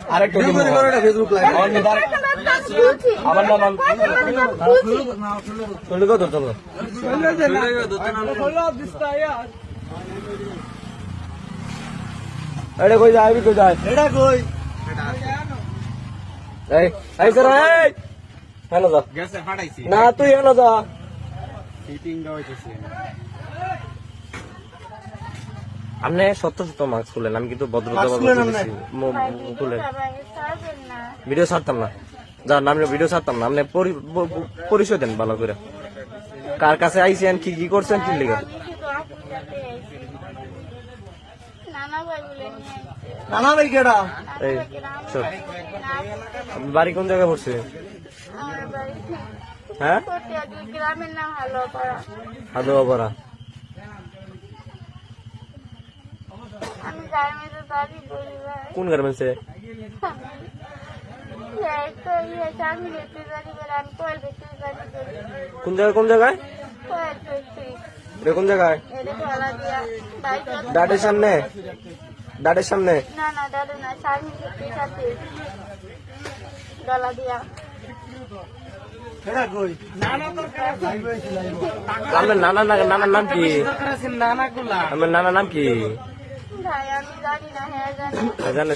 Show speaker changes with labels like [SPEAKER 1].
[SPEAKER 1] আরেকটা Facebook live আমার নাম চলে গো ধর চলো এটা কই যায় কই যায় এটা কই এই এই স্যার এই হ্যালো যা
[SPEAKER 2] গ্যাসে ফাটাইছি
[SPEAKER 1] না তুই হ্যালো যা
[SPEAKER 2] ফিটিং দেওয়া হইতেছে
[SPEAKER 1] আপনি সত্য সত্য মাস্ক খুলেন আমি কিন্তু ভদ্রতা খুলেন ভিডিও ছাড়তাম না যার নাম ভিডিও ছাড়তাম না আপনি পরিচয় দেন ভালো করে কার কাছে আইসেন কি কি করছেন কি লিখে নানা ভাই কেডা এই চল বাড়ি কোন জায়গায় পড়ছে হ্যাঁ
[SPEAKER 3] গ্রামের নাম
[SPEAKER 1] হাদুয়াপাড়া
[SPEAKER 3] আমি গার্মেন্টে চাকরি করি ভাই
[SPEAKER 1] কোন গার্মেন্টসে
[SPEAKER 3] চাকরি করতে পারি বলে আমি কয়েল ফ্যাক্টরি চাকরি করি
[SPEAKER 1] কোন জায়গায়
[SPEAKER 3] কয়েল ফ্যাক্টরি
[SPEAKER 1] এটা কোন জায়গায়
[SPEAKER 3] এটা গলা দিয়া বাইক
[SPEAKER 1] ডাটের সামনে ডাটের সামনে
[SPEAKER 3] না না দাদু না চাকরি করতে সাথে গলা দিয়া
[SPEAKER 1] আপনার নানার নাম কি আপনার নানার নাম কি
[SPEAKER 3] ভাই আমি জানি না হ্যাঁ জানি
[SPEAKER 1] জানেন